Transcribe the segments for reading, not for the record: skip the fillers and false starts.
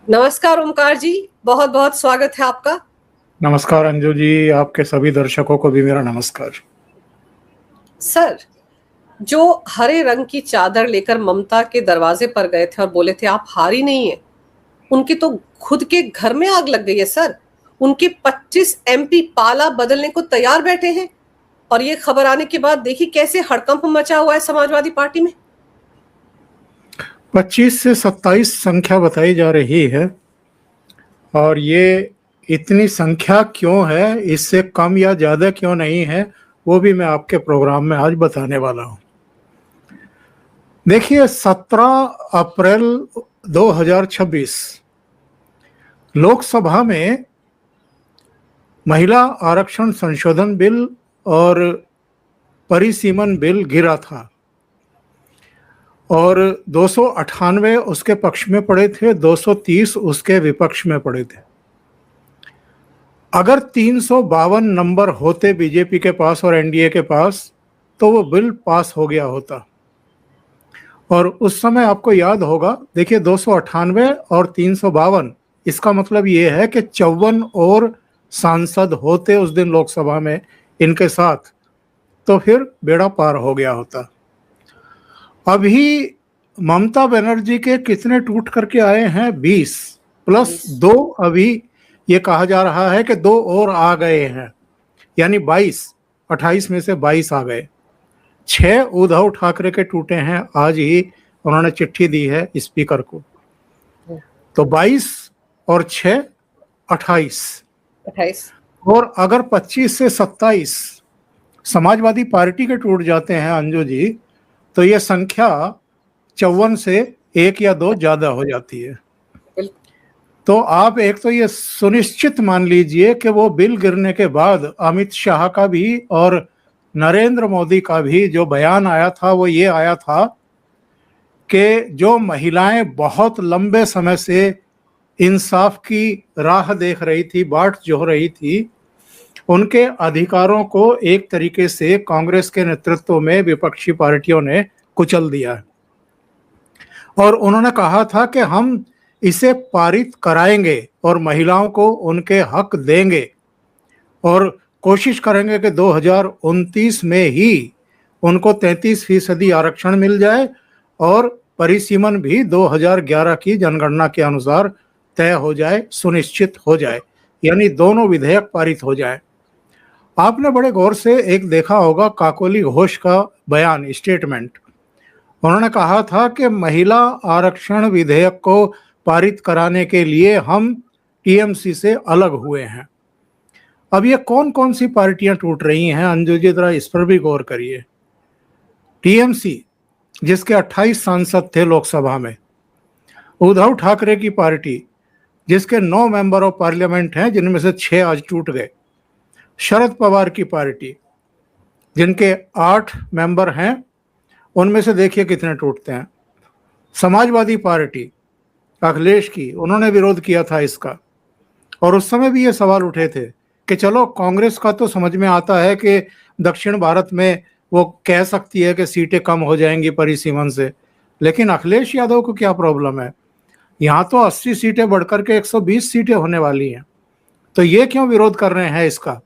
नमस्कार ओमकार जी, बहुत बहुत स्वागत है आपका। नमस्कार अंजू जी, आपके सभी दर्शकों को भी मेरा नमस्कार। सर, जो हरे रंग की चादर लेकर ममता के दरवाजे पर गए थे और बोले थे आप हारी नहीं है, उनकी तो खुद के घर में आग लग गई है सर। उनके 25 एमपी पाला बदलने को तैयार बैठे हैं और ये खबर आने के बाद देखिए कैसे हड़कंप मचा हुआ है समाजवादी पार्टी में। 25 से 27 संख्या बताई जा रही है और ये इतनी संख्या क्यों है, इससे कम या ज़्यादा क्यों नहीं है, वो भी मैं आपके प्रोग्राम में आज बताने वाला हूँ। देखिए, 17 अप्रैल 2026 लोकसभा में महिला आरक्षण संशोधन बिल और परिसीमन बिल गिरा था और 298 उसके पक्ष में पड़े थे, 230 उसके विपक्ष में पड़े थे। अगर 352 नंबर होते बीजेपी के पास और एनडीए के पास तो वो बिल पास हो गया होता। और उस समय आपको याद होगा, देखिए 298 और 352, इसका मतलब ये है कि 54 और सांसद होते उस दिन लोकसभा में इनके साथ, तो फिर बेड़ा पार हो गया होता। अभी ममता बनर्जी के कितने टूट करके आए हैं? 20 प्लस 2, अभी ये कहा जा रहा है कि 2 और आ गए हैं, यानी 22, 28 में से 22 आ गए। 6 उद्धव ठाकरे के टूटे हैं, आज ही उन्होंने चिट्ठी दी है स्पीकर को, तो 22 और 6 28। और अगर 25 से 27 समाजवादी पार्टी के टूट जाते हैं अंजू जी, तो ये संख्या 54 से 1 या 2 ज्यादा हो जाती है। तो आप एक तो ये सुनिश्चित मान लीजिए कि वो बिल गिरने के बाद अमित शाह का भी और नरेंद्र मोदी का भी जो बयान आया था वो ये आया था कि जो महिलाएं बहुत लंबे समय से इंसाफ की राह देख रही थी, बाट जोह रही थी, उनके अधिकारों को एक तरीके से कांग्रेस के नेतृत्व में विपक्षी पार्टियों ने कुचल दिया है। और उन्होंने कहा था कि हम इसे पारित कराएंगे और महिलाओं को उनके हक देंगे और कोशिश करेंगे कि 2029 में ही उनको 33% आरक्षण मिल जाए और परिसीमन भी 2011 की जनगणना के अनुसार तय हो जाए, सुनिश्चित हो जाए, यानी दोनों विधेयक पारित हो जाए। आपने बड़े गौर से एक देखा होगा काकोली घोष का बयान, स्टेटमेंट। उन्होंने कहा था कि महिला आरक्षण विधेयक को पारित कराने के लिए हम टीएमसी से अलग हुए हैं। अब ये कौन कौन सी पार्टियां टूट रही हैं अंजू जी, जरा इस पर भी गौर करिए। टीएमसी, जिसके 28 सांसद थे लोकसभा में, उद्धव ठाकरे की पार्टी, जिसके 9 मेंबर ऑफ पार्लियामेंट हैं, जिनमें से 6 आज टूट गए। शरद पवार की पार्टी, जिनके 8 मेंबर हैं, उनमें से देखिए कितने टूटते हैं। समाजवादी पार्टी अखिलेश की, उन्होंने विरोध किया था इसका और उस समय भी ये सवाल उठे थे कि चलो कांग्रेस का तो समझ में आता है कि दक्षिण भारत में वो कह सकती है कि सीटें कम हो जाएंगी परिसीमन से, लेकिन अखिलेश यादव को क्या प्रॉब्लम है? यहाँ तो 80 सीटें बढ़कर के 120 सीटें होने वाली हैं, तो ये क्यों विरोध कर रहे हैं इसका?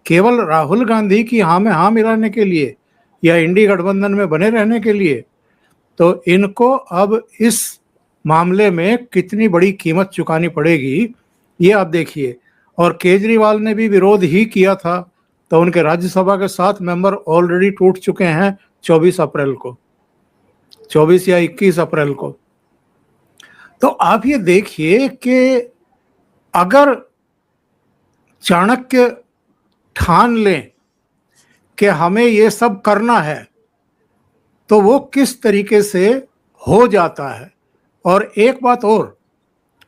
केवल राहुल गांधी की हाँ में हाँ मिलाने के लिए या इंडी गठबंधन में बने रहने के लिए? तो इनको अब इस मामले में कितनी बड़ी कीमत चुकानी पड़ेगी ये आप देखिए। और केजरीवाल ने भी विरोध ही किया था, तो उनके राज्यसभा के 7 मेंबर ऑलरेडी टूट चुके हैं 24 अप्रैल को, 24 या 21 अप्रैल को। तो आप ये देखिए कि अगर चाणक्य ठान लें कि हमें ये सब करना है, तो वो किस तरीके से हो जाता है। और एक बात और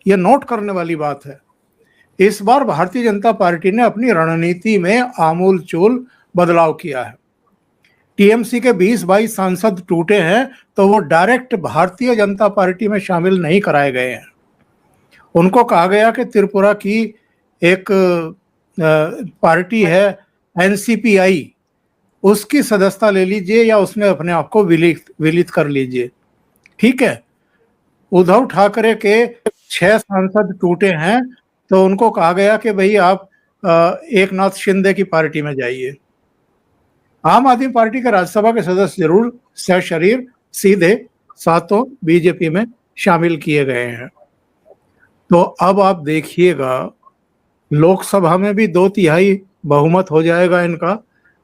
ये नोट करने वाली बात है, इस बार भारतीय जनता पार्टी ने अपनी रणनीति में आमूलचूल बदलाव किया है। टीएमसी के 20-22 सांसद टूटे हैं, तो वो डायरेक्ट भारतीय जनता पार्टी में शामिल नहीं कराए गए हैं। उनको कहा गया कि त्रिपुरा की एक पार्टी है एनसीपीआई, उसकी सदस्यता ले लीजिए या उसमें अपने आप को विलित कर लीजिए। ठीक है, उद्धव ठाकरे के 6 सांसद टूटे हैं, तो उनको कहा गया कि भाई आप एक नाथ शिंदे की पार्टी में जाइए। आम आदमी पार्टी के राज्यसभा के सदस्य जरूर सशरीर सीधे सातों बीजेपी में शामिल किए गए हैं। तो अब आप देखिएगा, लोकसभा में भी 2/3 बहुमत हो जाएगा इनका,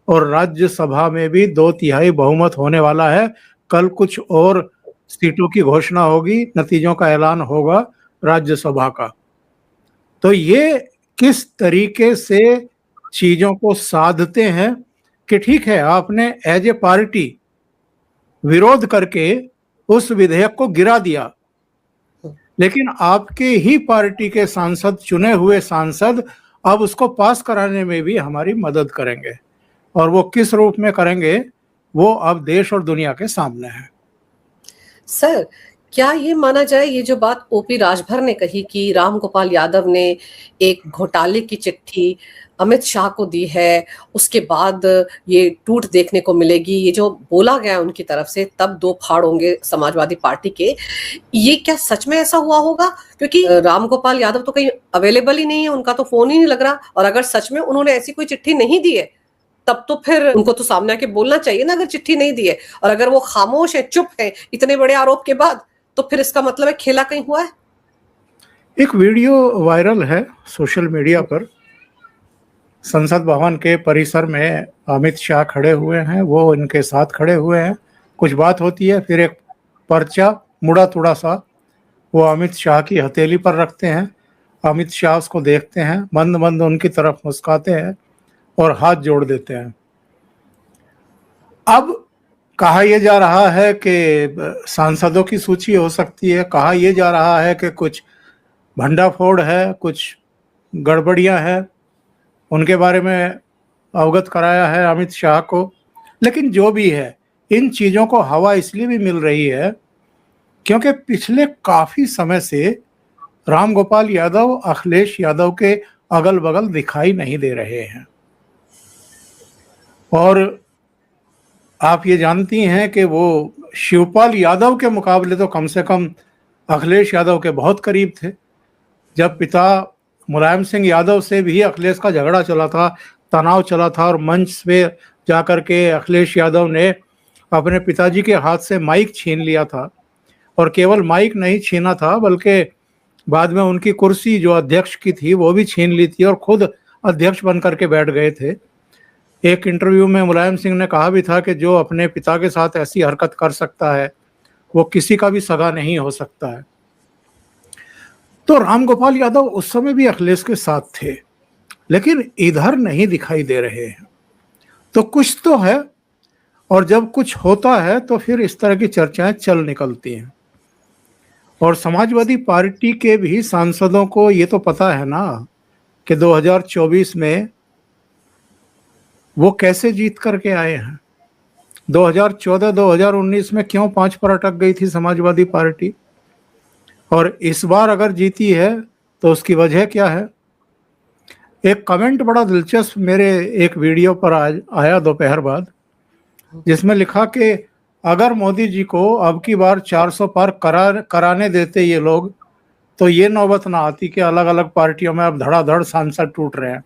और राज्यसभा में भी 2/3 बहुमत होने वाला है। कल कुछ और सीटों की घोषणा होगी, नतीजों का ऐलान होगा राज्यसभा का। तो ये किस तरीके से चीजों को साधते हैं कि ठीक है, आपने एज ए पार्टी विरोध करके उस विधेयक को गिरा दिया, लेकिन आपके ही पार्टी के सांसद, चुने हुए सांसद, अब उसको पास कराने में भी हमारी मदद करेंगे, और वो किस रूप में करेंगे वो अब देश और दुनिया के सामने है। सर, क्या ये माना जाए, ये जो बात ओपी राजभर ने कही कि रामगोपाल यादव ने एक घोटाले की चिट्ठी अमित शाह को दी है, उसके बाद ये टूट देखने को मिलेगी, ये जो बोला गया उनकी तरफ से, तब 2 फाड़ होंगे समाजवादी पार्टी के, ये क्या सच में ऐसा हुआ होगा? क्योंकि रामगोपाल यादव तो कहीं अवेलेबल ही नहीं है, उनका तो फोन ही नहीं लग रहा, और अगर सच में उन्होंने ऐसी कोई चिट्ठी नहीं दी है, तब तो फिर उनको तो सामने आके बोलना चाहिए ना, अगर चिट्ठी नहीं दी है। और अगर वो खामोश है, चुप है इतने बड़े आरोप के बाद, तो फिर इसका मतलब है खेला कहीं हुआ है। एक वीडियो वायरल है सोशल मीडिया पर, संसद भवन के परिसर में अमित शाह खड़े हुए हैं, वो इनके साथ खड़े हुए हैं, कुछ बात होती है, फिर एक पर्चा मुड़ा तुड़ा सा वो अमित शाह की हथेली पर रखते हैं। अमित शाह उसको देखते हैं, मंद मंद उनकी तरफ मुस्काते हैं और हाथ जोड़ देते हैं। अब कहा यह जा रहा है कि सांसदों की सूची हो सकती है, कहा यह जा रहा है कि कुछ भंडाफोड़ है, कुछ गड़बड़ियां हैं, उनके बारे में अवगत कराया है अमित शाह को। लेकिन जो भी है, इन चीज़ों को हवा इसलिए भी मिल रही है क्योंकि पिछले काफ़ी समय से रामगोपाल यादव अखिलेश यादव के अगल बगल दिखाई नहीं दे रहे हैं। और आप ये जानती हैं कि वो शिवपाल यादव के मुकाबले तो कम से कम अखिलेश यादव के बहुत करीब थे। जब पिता मुलायम सिंह यादव से भी अखिलेश का झगड़ा चला था, तनाव चला था, और मंच पे जाकर के अखिलेश यादव ने अपने पिताजी के हाथ से माइक छीन लिया था, और केवल माइक नहीं छीना था बल्कि बाद में उनकी कुर्सी जो अध्यक्ष की थी वो भी छीन ली थी और खुद अध्यक्ष बन करके बैठ गए थे। एक इंटरव्यू में मुलायम सिंह ने कहा भी था कि जो अपने पिता के साथ ऐसी हरकत कर सकता है वो किसी का भी सगा नहीं हो सकता है। तो रामगोपाल यादव उस समय भी अखिलेश के साथ थे, लेकिन इधर नहीं दिखाई दे रहे हैं। तो कुछ तो है, और जब कुछ होता है तो फिर इस तरह की चर्चाएं चल निकलती हैं। और समाजवादी पार्टी के भी सांसदों को ये तो पता है ना कि 2024 में वो कैसे जीत करके आए हैं। 2014-2019 में क्यों 5 पर अटक गई थी समाजवादी पार्टी, और इस बार अगर जीती है तो उसकी वजह क्या है। एक कमेंट बड़ा दिलचस्प मेरे एक वीडियो पर आज आया दोपहर बाद, जिसमें लिखा कि अगर मोदी जी को अब की बार 400 पार कराने देते ये लोग, तो ये नौबत ना आती कि अलग अलग पार्टियों में अब धड़ाधड़ सांसद टूट रहे हैं।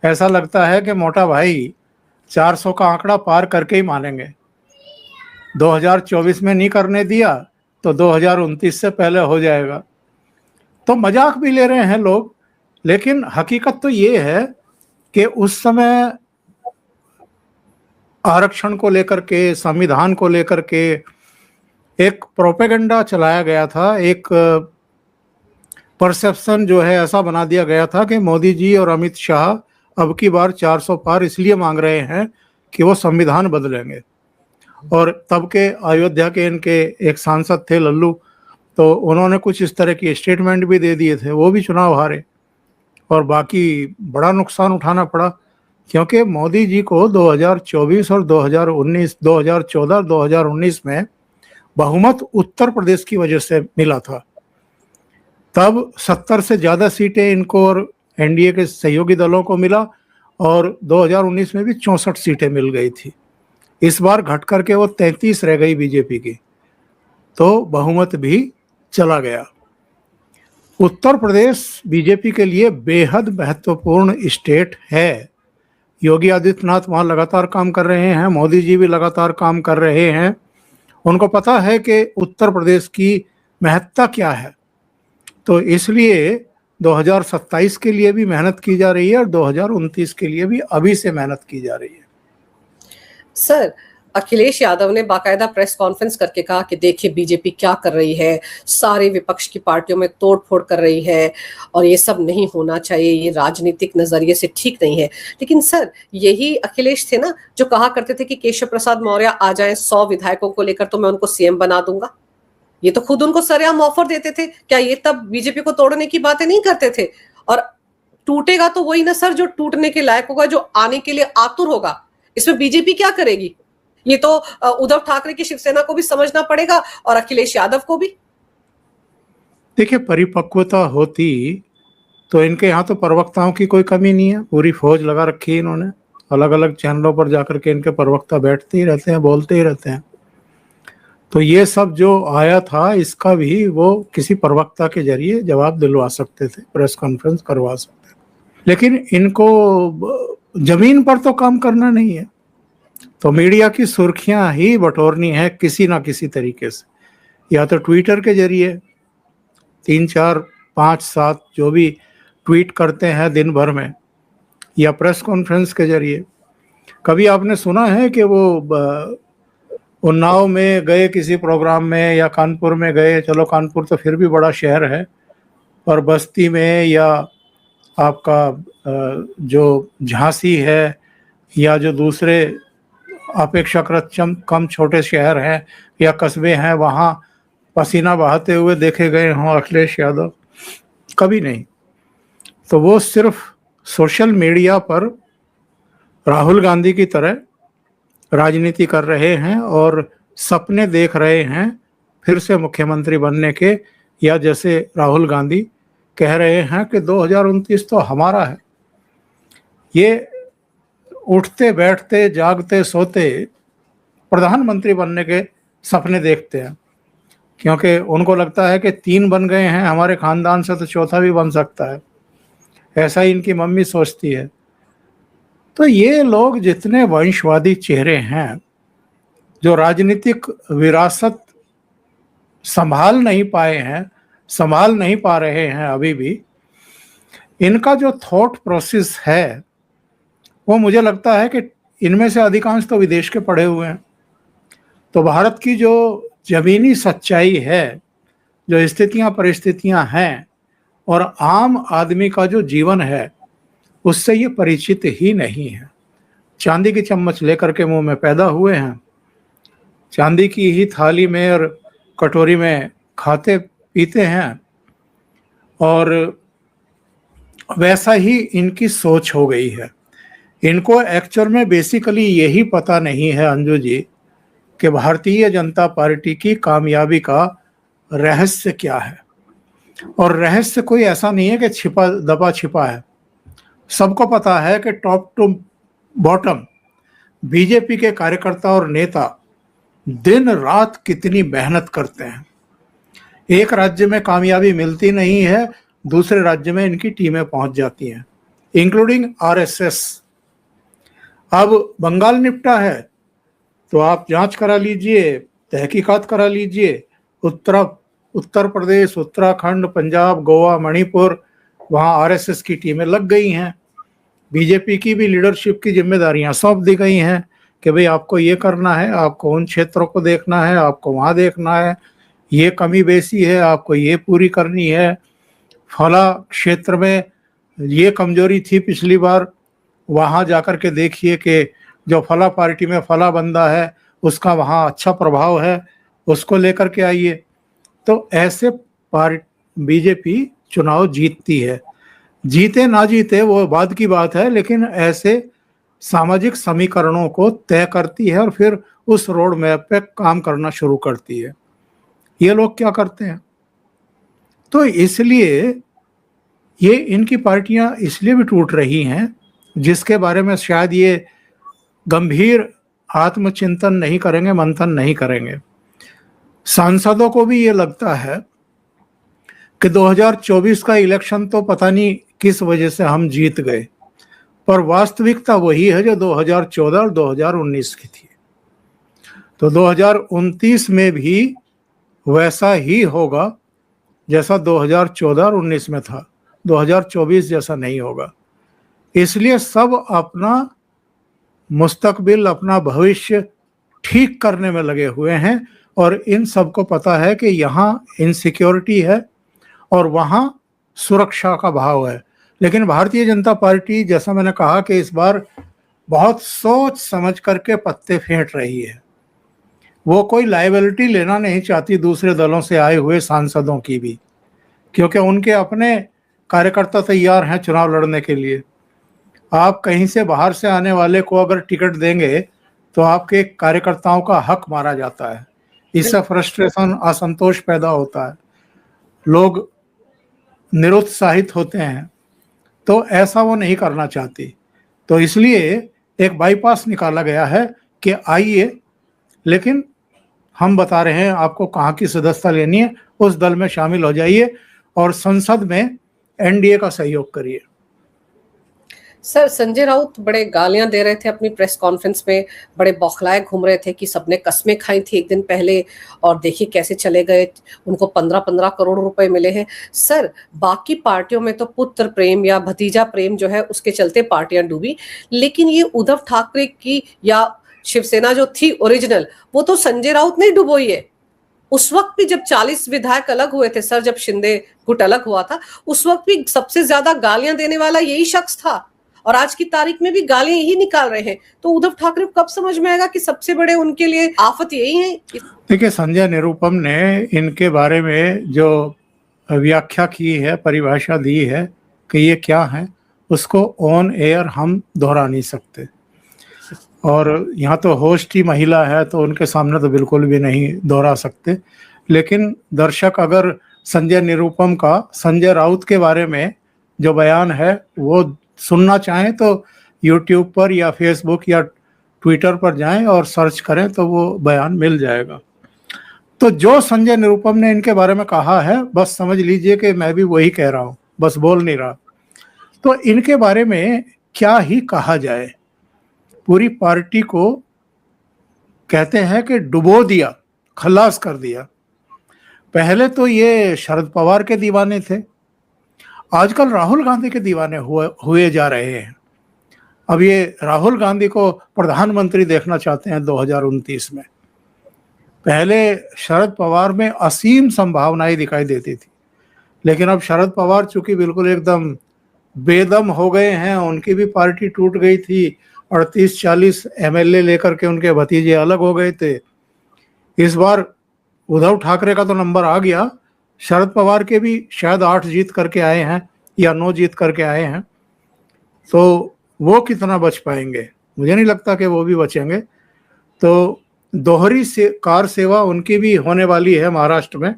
ऐसा लगता है कि मोटा भाई 400 का आंकड़ा पार करके ही मानेंगे। 2024 में नहीं करने दिया तो 2029 से पहले हो जाएगा। तो मजाक भी ले रहे हैं लोग, लेकिन हकीकत तो ये है कि उस समय आरक्षण को लेकर के, संविधान को लेकर के एक प्रोपेगेंडा चलाया गया था, एक परसेप्शन जो है ऐसा बना दिया गया था कि मोदी जी और अमित शाह अब की बार 400 पार इसलिए मांग रहे हैं कि वो संविधान बदलेंगे। और तब के अयोध्या के इनके एक सांसद थे लल्लू, तो उन्होंने कुछ इस तरह की स्टेटमेंट भी दे दिए थे, वो भी चुनाव हारे और बाकी बड़ा नुकसान उठाना पड़ा, क्योंकि मोदी जी को 2024 और 2019, 2014, 2019 में बहुमत उत्तर प्रदेश की वजह से मिला था। तब 70 से ज़्यादा सीटें इनको और एनडीए के सहयोगी दलों को मिला, और 2019 में भी 64 सीटें मिल गई थी। इस बार घट करके वो 33 रह गई बीजेपी की, तो बहुमत भी चला गया। उत्तर प्रदेश बीजेपी के लिए बेहद महत्वपूर्ण स्टेट है। योगी आदित्यनाथ वहाँ लगातार काम कर रहे हैं, मोदी जी भी लगातार काम कर रहे हैं। उनको पता है कि उत्तर प्रदेश की महत्ता क्या है, तो इसलिए 2027 के लिए भी मेहनत की जा रही है और 2029 के लिए भी अभी से मेहनत की जा रही है। सर, अखिलेश यादव ने बाकायदा प्रेस कॉन्फ्रेंस करके कहा कि देखिए बीजेपी क्या कर रही है, सारे विपक्ष की पार्टियों में तोड़फोड़ कर रही है और ये सब नहीं होना चाहिए, ये राजनीतिक नजरिए से ठीक नहीं है। लेकिन सर, यही अखिलेश थे ना जो कहा करते थे कि केशव प्रसाद मौर्य आ जाए 100 विधायकों को लेकर तो मैं उनको सीएम बना दूंगा। ये तो खुद उनको सरेआम ऑफर देते थे। क्या ये तब बीजेपी को तोड़ने की बातें नहीं करते थे? और टूटेगा तो वही ना सर जो टूटने के लायक होगा, जो आने के लिए आतुर होगा। इसमें बीजेपी क्या करेगी? ये तो उद्धव ठाकरे की शिवसेना को भी समझना पड़ेगा और अखिलेश यादव को भी। देखिए, परिपक्वता होती तो इनके यहाँ तो प्रवक्ताओं की कोई कमी नहीं है, पूरी फौज लगा रखी है इन्होंने। अलग अलग चैनलों पर जाकर के इनके प्रवक्ता बैठते ही रहते हैं, बोलते ही रहते हैं। तो ये सब जो आया था इसका भी वो किसी प्रवक्ता के जरिए जवाब दिलवा सकते थे, प्रेस कॉन्फ्रेंस करवा सकते थे। लेकिन इनको जमीन पर तो काम करना नहीं है, तो मीडिया की सुर्खियां ही बटोरनी है किसी ना किसी तरीके से, या तो ट्विटर के जरिए 3, 4, 5, 7 जो भी ट्वीट करते हैं दिन भर में, या प्रेस कॉन्फ्रेंस के जरिए। कभी आपने सुना है कि वो उन्नाव में गए किसी प्रोग्राम में, या कानपुर में गए? चलो कानपुर तो फिर भी बड़ा शहर है, और बस्ती में या आपका जो झांसी है या जो दूसरे अपेक्षाकृत कम छोटे शहर हैं या कस्बे हैं, वहाँ पसीना बहाते हुए देखे गए हों अखिलेश यादव? कभी नहीं। तो वो सिर्फ सोशल मीडिया पर राहुल गांधी की तरह राजनीति कर रहे हैं और सपने देख रहे हैं फिर से मुख्यमंत्री बनने के, या जैसे राहुल गांधी कह रहे हैं कि 2029 तो हमारा है। ये उठते बैठते जागते सोते प्रधानमंत्री बनने के सपने देखते हैं, क्योंकि उनको लगता है कि 3 बन गए हैं हमारे खानदान से तो चौथा भी बन सकता है। ऐसा ही इनकी मम्मी सोचती है। तो ये लोग जितने वंशवादी चेहरे हैं जो राजनीतिक विरासत संभाल नहीं पाए हैं, संभाल नहीं पा रहे हैं अभी भी, इनका जो थॉट प्रोसेस है वो मुझे लगता है कि इनमें से अधिकांश तो विदेश के पढ़े हुए हैं। तो भारत की जो जमीनी सच्चाई है, जो स्थितियां परिस्थितियां हैं और आम आदमी का जो जीवन है, उससे ये परिचित ही नहीं है। चांदी की चम्मच लेकर के मुंह में पैदा हुए हैं, चांदी की ही थाली में और कटोरी में खाते पीते हैं, और वैसा ही इनकी सोच हो गई है। इनको एक्चुअल में बेसिकली यही पता नहीं है अंजू जी कि भारतीय जनता पार्टी की कामयाबी का रहस्य क्या है। और रहस्य कोई ऐसा नहीं है कि छिपा दबा छिपा है। सबको पता है कि टॉप टू बॉटम बीजेपी के कार्यकर्ता और नेता दिन रात कितनी मेहनत करते हैं। एक राज्य में कामयाबी मिलती नहीं है, दूसरे राज्य में इनकी टीमें पहुंच जाती हैं, इंक्लूडिंग आरएसएस। अब बंगाल निपटा है तो आप जांच करा लीजिए, तहकीकात करा लीजिए। उत्तर प्रदेश, उत्तराखंड, पंजाब, गोवा, मणिपुर, वहाँ आरएसएस की टीमें लग गई हैं। बीजेपी की भी लीडरशिप की जिम्मेदारियां सौंप दी गई हैं कि भाई आपको ये करना है, आपको उन क्षेत्रों को देखना है, आपको वहाँ देखना है, ये कमी बेसी है आपको ये पूरी करनी है, फला क्षेत्र में ये कमजोरी थी पिछली बार, वहाँ जाकर के देखिए कि जो फला पार्टी में फला बंदा है उसका वहाँ अच्छा प्रभाव है, उसको लेकर के आइए। तो ऐसे बीजेपी चुनाव जीतती है। जीते ना जीते वो बाद की बात है, लेकिन ऐसे सामाजिक समीकरणों को तय करती है और फिर उस रोड मैप पे काम करना शुरू करती है। ये लोग क्या करते हैं, तो इसलिए ये इनकी पार्टियां इसलिए भी टूट रही हैं, जिसके बारे में शायद ये गंभीर आत्मचिंतन नहीं करेंगे, मंथन नहीं करेंगे। सांसदों को भी ये लगता है कि 2024 का इलेक्शन तो पता नहीं किस वजह से हम जीत गए, पर वास्तविकता वही है जो 2014 और 2019 की थी। तो 2029 में भी वैसा ही होगा जैसा 2014 और 19 में था, 2024 जैसा नहीं होगा। इसलिए सब अपना मुस्तकबिल, अपना भविष्य ठीक करने में लगे हुए हैं, और इन सबको पता है कि यहाँ इनसिक्योरिटी है और वहाँ सुरक्षा का भाव है। लेकिन भारतीय जनता पार्टी, जैसा मैंने कहा, कि इस बार बहुत सोच समझ करके पत्ते फेंट रही है। वो कोई लायबिलिटी लेना नहीं चाहती दूसरे दलों से आए हुए सांसदों की भी, क्योंकि उनके अपने कार्यकर्ता तैयार हैं चुनाव लड़ने के लिए। आप कहीं से बाहर से आने वाले को अगर टिकट देंगे तो आपके कार्यकर्ताओं का हक मारा जाता है, इससे फ्रस्ट्रेशन, असंतोष पैदा होता है, लोग निरुत्साहित होते हैं। तो ऐसा वो नहीं करना चाहती, तो इसलिए एक बाईपास निकाला गया है कि आइए, लेकिन हम बता रहे हैं आपको कहाँ की सदस्यता लेनी है, उस दल में शामिल हो जाइए और संसद में एनडीए का सहयोग करिए। सर, संजय राउत बड़े गालियां दे रहे थे अपनी प्रेस कॉन्फ्रेंस में, बड़े बौखलाए घूम रहे थे कि सबने कस्में खाई थी एक दिन पहले और देखिए कैसे चले गए, उनको 15-15 करोड़ रुपए मिले हैं। सर, बाकी पार्टियों में तो पुत्र प्रेम या भतीजा प्रेम जो है उसके चलते पार्टियां डूबी, लेकिन ये उद्धव ठाकरे की या शिवसेना जो थी ओरिजिनल, वो तो संजय राउत ने डुबोई है। उस वक्त भी जब 40 विधायक अलग हुए थे सर, जब शिंदे गुट अलग हुआ था, उस वक्त भी सबसे ज्यादा गालियां देने वाला यही शख्स था, और आज की तारीख में भी गालियां यही निकाल रहे हैं। तो उद्धव ठाकरे को कब समझ में आएगा कि सबसे बड़े उनके लिए आफत यही है? देखिए, संजय निरुपम ने इनके बारे में जो व्याख्या की है, परिभाषा दी है कि ये क्या है, उसको ऑन एयर हम दोहरा नहीं सकते। और यहाँ तो होस्ट ही महिला है, तो उनके सामने तो बिल्कुल भी नहीं दोहरा सकते। लेकिन दर्शक अगर संजय निरुपम का संजय राउत के बारे में जो बयान है वो सुनना चाहें तो यूट्यूब पर या फेसबुक या ट्विटर पर जाएं और सर्च करें तो वो बयान मिल जाएगा। तो जो संजय निरुपम ने इनके बारे में कहा है, बस समझ लीजिए कि मैं भी वही कह रहा हूँ, बस बोल नहीं रहा। तो इनके बारे में क्या ही कहा जाए। पूरी पार्टी को कहते हैं कि डुबो दिया, खलास कर दिया। पहले तो ये शरद पवार के दीवाने थे, आजकल राहुल गांधी के दीवाने हुए जा रहे हैं। अब ये राहुल गांधी को प्रधानमंत्री देखना चाहते हैं 2029 में। पहले शरद पवार में असीम संभावनाएं दिखाई देती थी, लेकिन अब शरद पवार चूंकि बिल्कुल एकदम बेदम हो गए हैं, उनकी भी पार्टी टूट गई थी, 38-40 एमएलए लेकर के उनके भतीजे अलग हो गए थे। इस बार उद्धव ठाकरे का तो नंबर आ गया, शरद पवार के भी शायद 8 जीत करके आए हैं या 9 जीत करके आए हैं, तो वो कितना बच पाएंगे? मुझे नहीं लगता कि वो भी बचेंगे। तो दोहरी कार सेवा उनकी भी होने वाली है महाराष्ट्र में।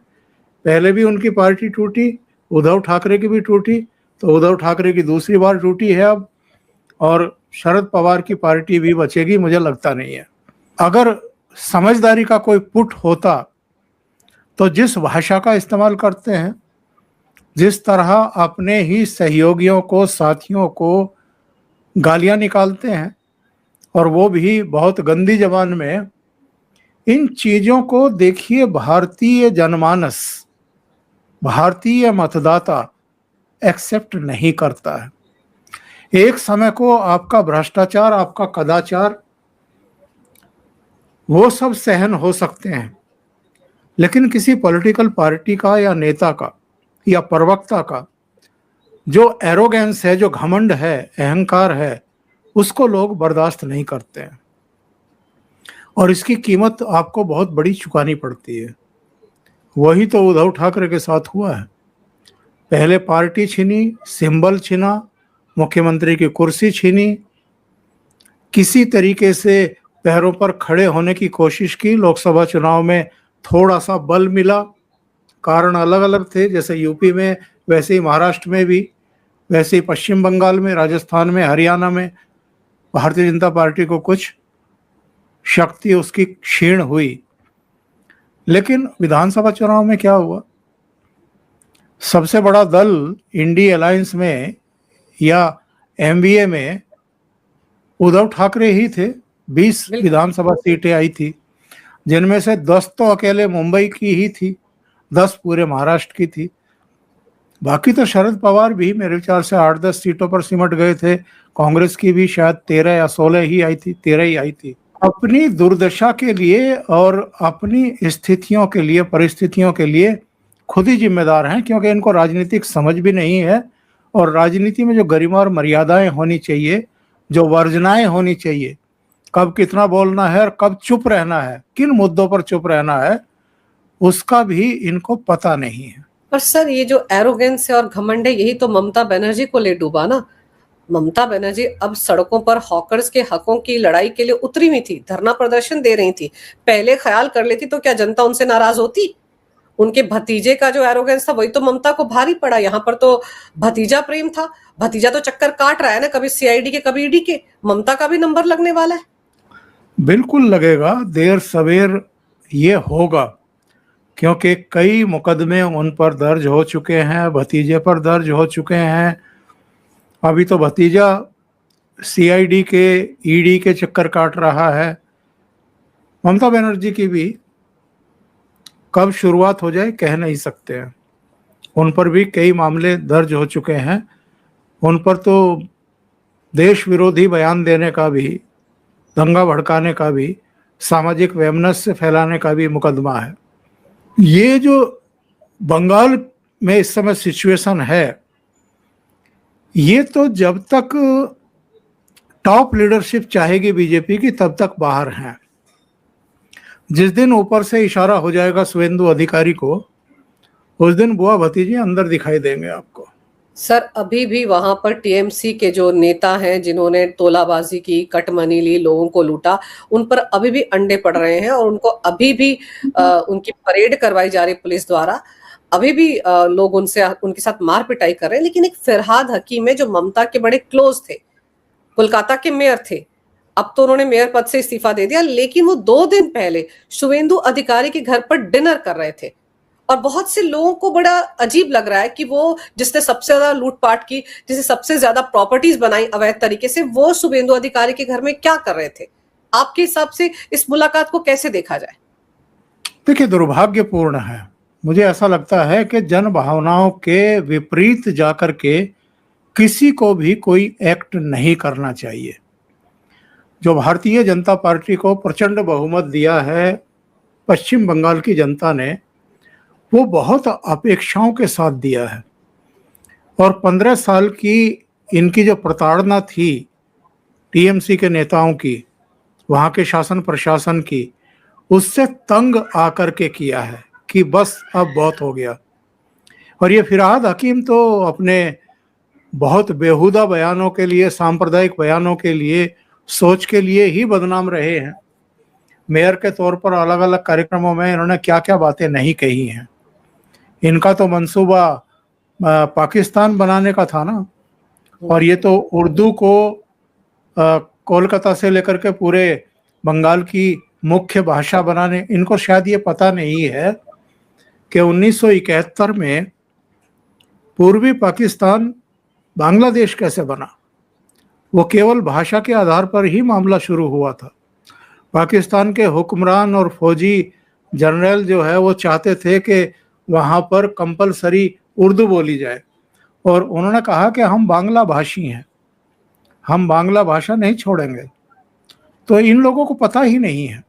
पहले भी उनकी पार्टी टूटी, उद्धव ठाकरे की भी टूटी, तो उद्धव ठाकरे की दूसरी बार टूटी है अब, और शरद पवार की पार्टी भी बचेगी मुझे लगता नहीं है। अगर समझदारी का कोई पुट होता तो जिस भाषा का इस्तेमाल करते हैं, जिस तरह अपने ही सहयोगियों को, साथियों को गालियां निकालते हैं, और वो भी बहुत गंदी जबान में, इन चीजों को देखिए भारतीय जनमानस, भारतीय मतदाता एक्सेप्ट नहीं करता है। एक समय को आपका भ्रष्टाचार, आपका कदाचार, वो सब सहन हो सकते हैं, लेकिन किसी पॉलिटिकल पार्टी का या नेता का या प्रवक्ता का जो एरोगेंस है, जो घमंड है, अहंकार है, उसको लोग बर्दाश्त नहीं करते हैं, और इसकी कीमत आपको बहुत बड़ी चुकानी पड़ती है। वही तो उद्धव ठाकरे के साथ हुआ है। पहले पार्टी छीनी, सिंबल छीना, मुख्यमंत्री की कुर्सी छीनी, किसी तरीके से पैरों पर खड़े होने की कोशिश की। लोकसभा चुनाव में थोड़ा सा बल मिला, कारण अलग अलग थे, जैसे यूपी में वैसे ही महाराष्ट्र में भी, वैसे ही पश्चिम बंगाल में, राजस्थान में, हरियाणा में भारतीय जनता पार्टी को कुछ शक्ति उसकी क्षीण हुई। लेकिन विधानसभा चुनाव में क्या हुआ? सबसे बड़ा दल इंडी अलायंस में या एमवीए में उद्धव ठाकरे ही थे। 20 बिल्कुल। विधानसभा सीटें आई थी, जिनमें से 10 तो अकेले मुंबई की ही थी, 10 पूरे महाराष्ट्र की थी। बाकी तो शरद पवार भी मेरे विचार से 8-10 सीटों पर सिमट गए थे। कांग्रेस की भी शायद 13 या 16 ही आई थी, 13 ही आई थी। अपनी दुर्दशा के लिए और अपनी स्थितियों के लिए, परिस्थितियों के लिए खुद ही जिम्मेदार हैं, क्योंकि इनको राजनीतिक समझ भी नहीं है। और राजनीति में जो गरिमा और मर्यादाएं होनी चाहिए, जो वर्जनाएं होनी चाहिए, कब कितना बोलना है और कब चुप रहना है, किन मुद्दों पर चुप रहना है, उसका भी इनको पता नहीं है। पर सर, ये जो एरोगेंस है और घमंड है, यही तो ममता बनर्जी को ले डूबा ना। ममता बनर्जी अब सड़कों पर हॉकर्स के हकों की लड़ाई के लिए उतरी हुई थी, धरना प्रदर्शन दे रही थी। पहले ख्याल कर लेती तो क्या जनता उनसे नाराज होती? उनके भतीजे का जो एरोगेंस था वही तो ममता को भारी पड़ा। यहाँ पर तो भतीजा प्रेम था। भतीजा तो चक्कर काट रहा है ना, कभी सीआईडी के कभी ईडी के। ममता का भी नंबर लगने वाला है। बिल्कुल लगेगा, देर सवेर ये होगा, क्योंकि कई मुकदमे उन पर दर्ज हो चुके हैं, भतीजे पर दर्ज हो चुके हैं। अभी तो भतीजा सीआईडी के, ईडी के चक्कर काट रहा है। ममता बनर्जी की भी कब शुरुआत हो जाए कह नहीं सकते हैं। उन पर भी कई मामले दर्ज हो चुके हैं। उन पर तो देश विरोधी बयान देने का भी, दंगा भड़काने का भी, सामाजिक वैमनस्य फैलाने का भी मुकदमा है। ये जो बंगाल में इस समय सिचुएशन है, ये तो जब तक टॉप लीडरशिप चाहेगी बीजेपी की तब तक बाहर हैं। जिस दिन ऊपर से इशारा हो जाएगा शुवेंदु अधिकारी को, उस दिन बुआ भतीजे अंदर दिखाई देंगे आपको। सर, अभी भी वहां पर टीएमसी के जो नेता हैं जिन्होंने तोलाबाजी की, कटमनी ली, लोगों को लूटा, उन पर अभी भी अंडे पड़ रहे हैं और उनको अभी भी उनकी परेड करवाई जा रही पुलिस द्वारा। अभी भी लोग उनके साथ मार पिटाई कर रहे हैं। लेकिन एक फरहाद हकीम है जो ममता के बड़े क्लोज थे, कोलकाता के मेयर थे। अब तो उन्होंने मेयर पद से इस्तीफा दे दिया, लेकिन वो 2 दिन पहले शुवेंदु अधिकारी के घर पर डिनर कर रहे थे। और बहुत से लोगों को बड़ा अजीब लग रहा है कि वो जिसने सबसे ज्यादा लूटपाट की, जिसे सबसे ज्यादा प्रॉपर्टीज बनाई अवैध तरीके से, वो शुवेंदु अधिकारी के घर में क्या कर रहे थे? आपके हिसाब से इस मुलाकात को कैसे देखा जाए? देखिए, दुर्भाग्यपूर्ण है। मुझे ऐसा लगता है कि जन भावनाओं के विपरीत जाकर के किसी को भी कोई एक्ट नहीं करना चाहिए। जो भारतीय जनता पार्टी को प्रचंड बहुमत दिया है पश्चिम बंगाल की जनता ने, वो बहुत अपेक्षाओं के साथ दिया है। और 15 साल की इनकी जो प्रताड़ना थी टीएमसी के नेताओं की, वहाँ के शासन प्रशासन की, उससे तंग आकर के किया है कि बस अब बहुत हो गया। और ये फरहाद हकीम तो अपने बहुत बेहुदा बयानों के लिए, सांप्रदायिक बयानों के लिए, सोच के लिए ही बदनाम रहे हैं। मेयर के तौर पर अलग अलग कार्यक्रमों में इन्होंने क्या क्या बातें नहीं कही हैं। इनका तो मंसूबा पाकिस्तान बनाने का था ना, और ये तो उर्दू को कोलकाता से लेकर के पूरे बंगाल की मुख्य भाषा बनाने। इनको शायद ये पता नहीं है कि 1971 में पूर्वी पाकिस्तान बांग्लादेश कैसे बना। वो केवल भाषा के आधार पर ही मामला शुरू हुआ था। पाकिस्तान के हुक्मरान और फौजी जनरल जो है वो चाहते थे कि वहाँ पर कंपलसरी उर्दू बोली जाए, और उन्होंने कहा कि हम बांग्ला भाषी हैं, हम बांग्ला भाषा नहीं छोड़ेंगे। तो इन लोगों को पता ही नहीं है।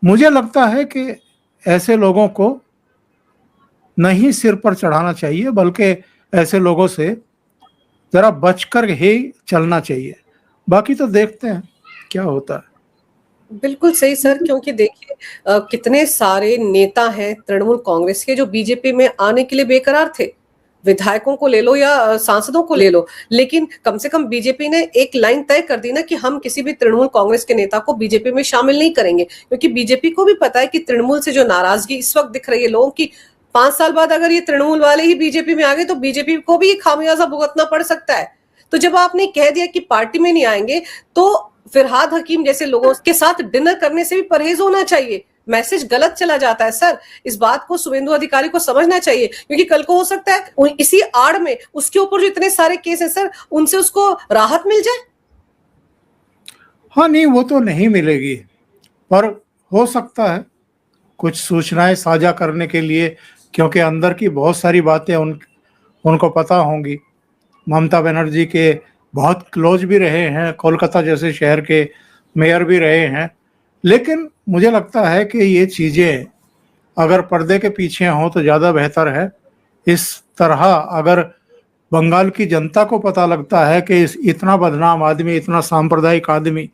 मुझे लगता है कि ऐसे लोगों को नहीं सिर पर चढ़ाना चाहिए, बल्कि ऐसे लोगों से जरा बचकर ही चलना चाहिए। बाकी तो देखते हैं क्या होता है। बिल्कुल सही सर, क्योंकि देखिए कितने सारे नेता हैं तृणमूल कांग्रेस के जो बीजेपी में आने के लिए बेकरार थे। विधायकों को ले लो या सांसदों को ले लो, लेकिन कम से कम बीजेपी ने एक लाइन तय कर दी ना कि हम किसी भी तृणमूल कांग्रेस के नेता को बीजेपी में शामिल नहीं करेंगे। क्योंकि बीजेपी को भी पता है कि तृणमूल से जो नाराजगी इस वक्त दिख रही है लोगों की, 5 साल बाद अगर ये तृणमूल वाले ही बीजेपी में आ गए तो बीजेपी को भी खामियाजा भुगतना पड़ सकता है। तो जब आपने कह दिया कि पार्टी में नहीं आएंगे, तो फरहाद हकीम जैसे लोगों के साथ डिनर करने से भी परहेज होना चाहिए। मैसेज गलत चला जाता है सर। इस बात को शुभेंदु अधिकारी को समझना चाहिए, क्योंकि कल को हो सकता है इसी आड़ में उसके ऊपर जो इतने सारे केस है सर, उनसे उसको राहत मिल जाए। हाँ नहीं, वो तो नहीं मिलेगी, पर हो सकता है कुछ सूचनाएं साझा करने के लिए, क्योंकि अंदर की बहुत सारी बातें उनको पता होंगी। ममता बनर्जी के बहुत क्लोज भी रहे हैं, कोलकाता जैसे शहर के मेयर भी रहे हैं। लेकिन मुझे लगता है कि ये चीज़ें अगर पर्दे के पीछे हों तो ज़्यादा बेहतर है। इस तरह अगर बंगाल की जनता को पता लगता है कि इतना बदनाम आदमी, इतना सांप्रदायिक आदमी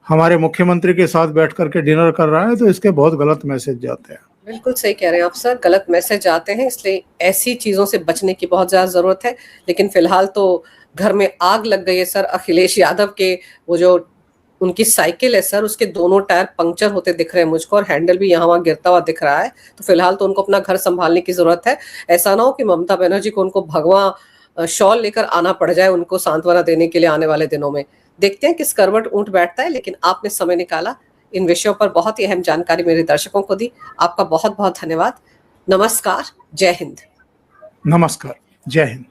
हमारे मुख्यमंत्री के साथ बैठ करके डिनर कर रहा है, तो इसके बहुत गलत मैसेज जाते हैं। बिल्कुल सही कह रहे हैं आप सर, गलत मैसेज आते हैं, इसलिए ऐसी चीजों से बचने की बहुत ज्यादा जरूरत है। लेकिन फिलहाल तो घर में आग लग गई है सर। अखिलेश यादव के वो जो उनकी साइकिल है सर, उसके दोनों टायर पंक्चर होते दिख रहे हैं मुझको, और हैंडल भी यहाँ वहां गिरता हुआ दिख रहा है। तो फिलहाल तो उनको अपना घर संभालने की जरूरत है। ऐसा ना हो कि ममता बनर्जी को उनको भगवा शॉल लेकर आना पड़ जाए उनको सांत्वना देने के लिए आने वाले दिनों में। देखते हैं किस करवट ऊंट बैठता है। लेकिन आपने समय निकाला, इन विषयों पर बहुत ही अहम जानकारी मेरे दर्शकों को दी। आपका बहुत बहुत धन्यवाद। नमस्कार, जय हिंद। नमस्कार, जय हिंद।